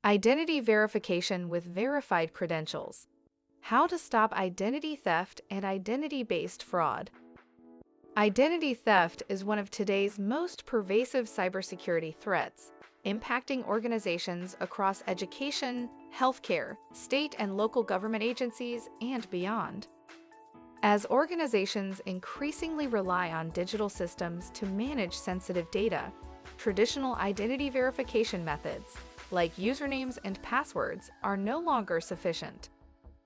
Identity verification with verified credentials. How to stop identity theft and identity-based fraud. Identity theft is one of today's most pervasive cybersecurity threats, impacting organizations across education, healthcare, state and local government agencies, and beyond. As organizations increasingly rely on digital systems to manage sensitive data, traditional identity verification methods, like usernames and passwords, are no longer sufficient.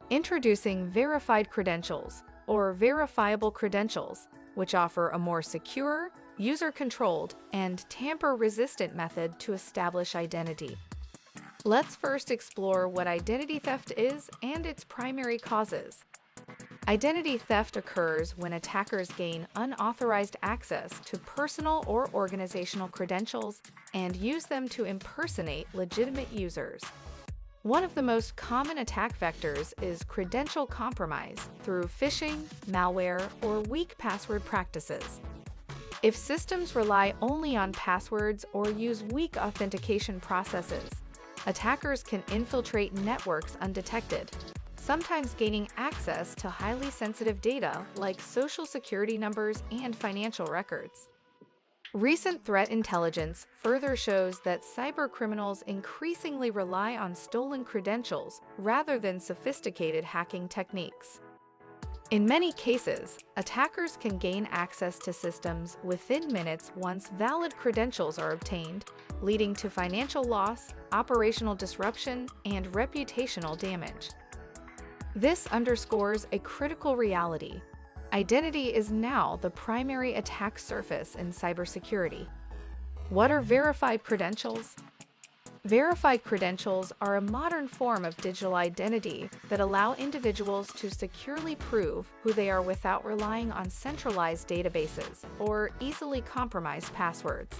Introducing verified credentials, or verifiable credentials, which offer a more secure, user-controlled, and tamper-resistant method to establish identity. Let's first explore what identity theft is and its primary causes. Identity theft occurs when attackers gain unauthorized access to personal or organizational credentials and use them to impersonate legitimate users. One of the most common attack vectors is credential compromise through phishing, malware, or weak password practices. If systems rely only on passwords or use weak authentication processes, attackers can infiltrate networks undetected, sometimes gaining access to highly sensitive data like social security numbers and financial records. Recent threat intelligence further shows that cybercriminals increasingly rely on stolen credentials rather than sophisticated hacking techniques. In many cases, attackers can gain access to systems within minutes once valid credentials are obtained, leading to financial loss, operational disruption, and reputational damage. This underscores a critical reality. Identity is now the primary attack surface in cybersecurity. What are verified credentials? Verified credentials are a modern form of digital identity that allow individuals to securely prove who they are without relying on centralized databases or easily compromised passwords.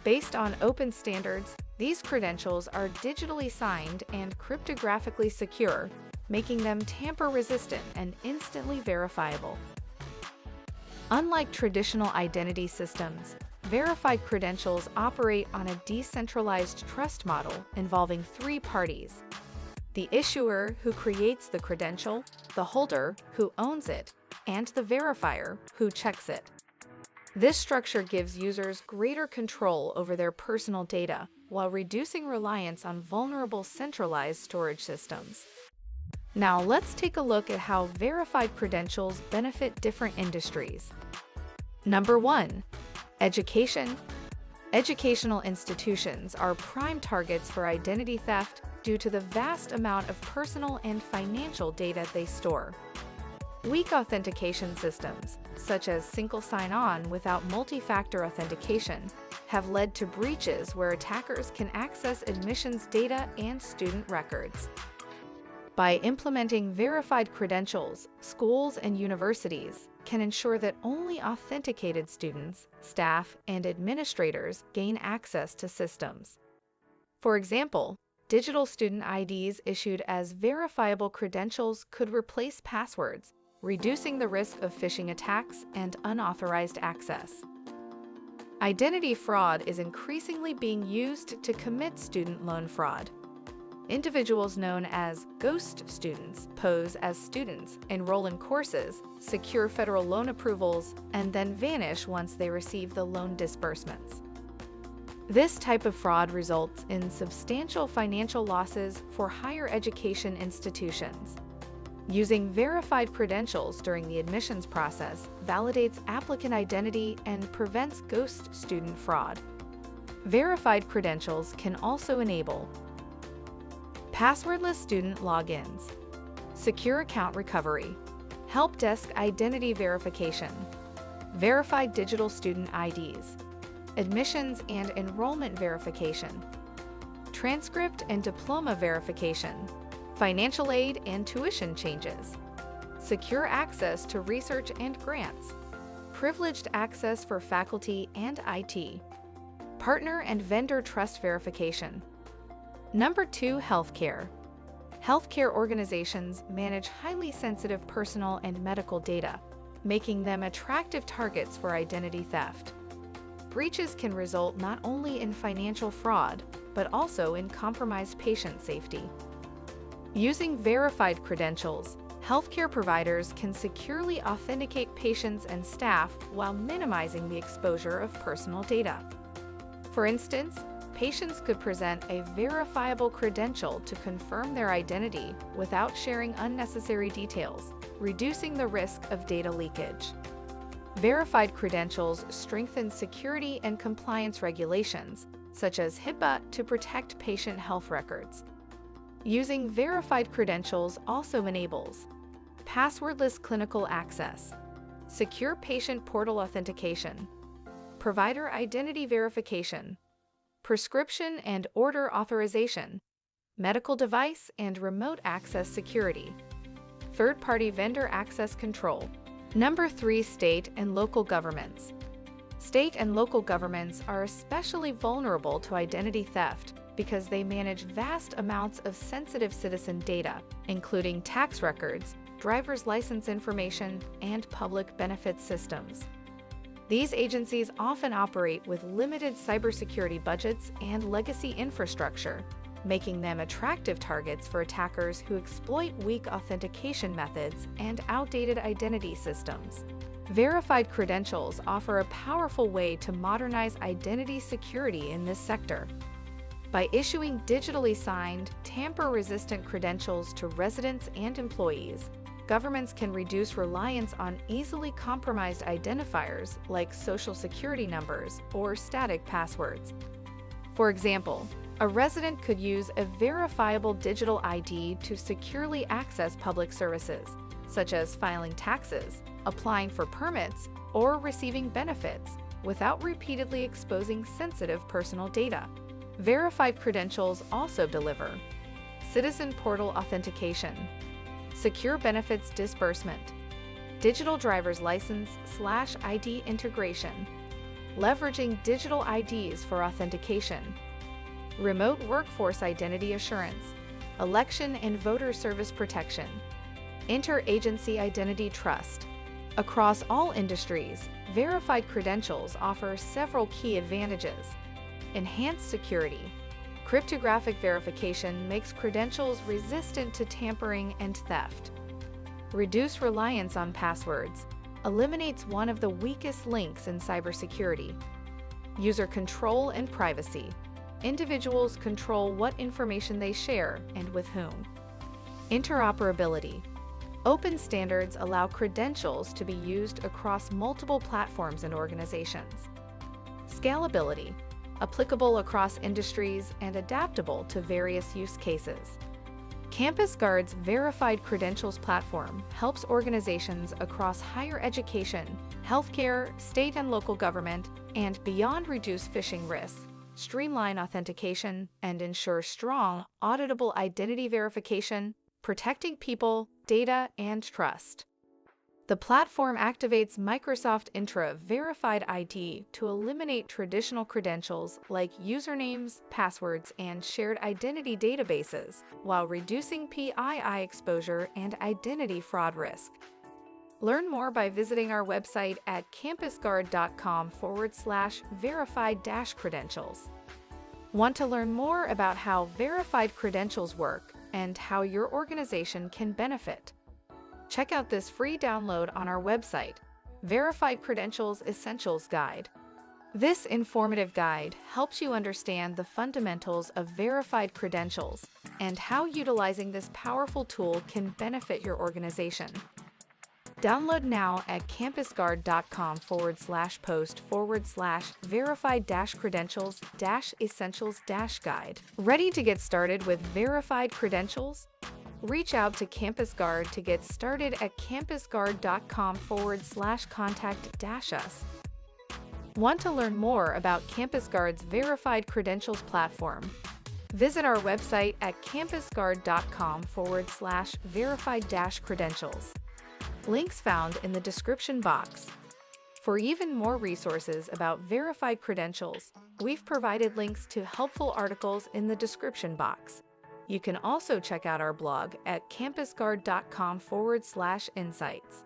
Based on open standards, these credentials are digitally signed and cryptographically secure, making them tamper-resistant and instantly verifiable. Unlike traditional identity systems, verified credentials operate on a decentralized trust model involving three parties: the issuer, who creates the credential, the holder, who owns it, and the verifier, who checks it. This structure gives users greater control over their personal data while reducing reliance on vulnerable centralized storage systems. Now let's take a look at how verified credentials benefit different industries. Number 1. Education. Educational institutions are prime targets for identity theft due to the vast amount of personal and financial data they store. Weak authentication systems, such as single sign-on without multi-factor authentication, have led to breaches where attackers can access admissions data and student records. By implementing verified credentials, schools and universities can ensure that only authenticated students, staff, and administrators gain access to systems. For example, digital student IDs issued as verifiable credentials could replace passwords, reducing the risk of phishing attacks and unauthorized access. Identity fraud is increasingly being used to commit student loan fraud. Individuals known as ghost students pose as students, enroll in courses, secure federal loan approvals, and then vanish once they receive the loan disbursements. This type of fraud results in substantial financial losses for higher education institutions. Using verified credentials during the admissions process validates applicant identity and prevents ghost student fraud. Verified credentials can also enable passwordless student logins, secure account recovery, help desk identity verification, verified digital student IDs, admissions and enrollment verification, transcript and diploma verification, financial aid and tuition changes, secure access to research and grants, privileged access for faculty and IT, partner and vendor trust verification. Number 2. Healthcare. Healthcare organizations manage highly sensitive personal and medical data, making them attractive targets for identity theft. Breaches can result not only in financial fraud, but also in compromised patient safety. Using verified credentials, healthcare providers can securely authenticate patients and staff while minimizing the exposure of personal data. For instance, patients could present a verifiable credential to confirm their identity without sharing unnecessary details, reducing the risk of data leakage. Verified credentials strengthen security and compliance regulations, such as HIPAA, to protect patient health records. Using verified credentials also enables passwordless clinical access, secure patient portal authentication, provider identity verification, prescription and order authorization, medical device and remote access security, third-party vendor access control. Number 3. State and local governments. State and local governments are especially vulnerable to identity theft because they manage vast amounts of sensitive citizen data, including tax records, driver's license information, and public benefits systems. These agencies often operate with limited cybersecurity budgets and legacy infrastructure, making them attractive targets for attackers who exploit weak authentication methods and outdated identity systems. Verified credentials offer a powerful way to modernize identity security in this sector. By issuing digitally signed, tamper-resistant credentials to residents and employees, governments can reduce reliance on easily compromised identifiers like social security numbers or static passwords. For example, a resident could use a verifiable digital ID to securely access public services, such as filing taxes, applying for permits, or receiving benefits, without repeatedly exposing sensitive personal data. Verified credentials also deliver citizen portal authentication, secure benefits disbursement, digital driver's license/ID integration, leveraging digital IDs for authentication, remote workforce identity assurance, election and voter service protection, interagency identity trust. Across all industries, verified credentials offer several key advantages. Enhanced security. Cryptographic verification makes credentials resistant to tampering and theft. Reduce reliance on passwords. Eliminates one of the weakest links in cybersecurity. User control and privacy. Individuals control what information they share and with whom. Interoperability. Open standards allow credentials to be used across multiple platforms and organizations. Scalability. Applicable across industries and adaptable to various use cases. CampusGuard's Verified Credentials platform helps organizations across higher education, healthcare, state and local government, and beyond reduce phishing risks, streamline authentication, and ensure strong, auditable identity verification, protecting people, data, and trust. The platform activates Microsoft Entra Verified ID to eliminate traditional credentials like usernames, passwords, and shared identity databases, while reducing PII exposure and identity fraud risk. Learn more by visiting our website at campusguard.com/verified-credentials. Want to learn more about how verified credentials work and how your organization can benefit? Check out this free download on our website, Verified Credentials Essentials Guide. This informative guide helps you understand the fundamentals of verified credentials and how utilizing this powerful tool can benefit your organization. Download now at campusguard.com/post/verified-credentials-essentials-guide. Ready to get started with verified credentials? Reach out to CampusGuard to get started at campusguard.com/contact-us. Want to learn more about CampusGuard's Verified Credentials platform? Visit our website at campusguard.com/verified-credentials. Links found in the description box. For even more resources about verified credentials, we've provided links to helpful articles in the description box. You can also check out our blog at campusguard.com/insights.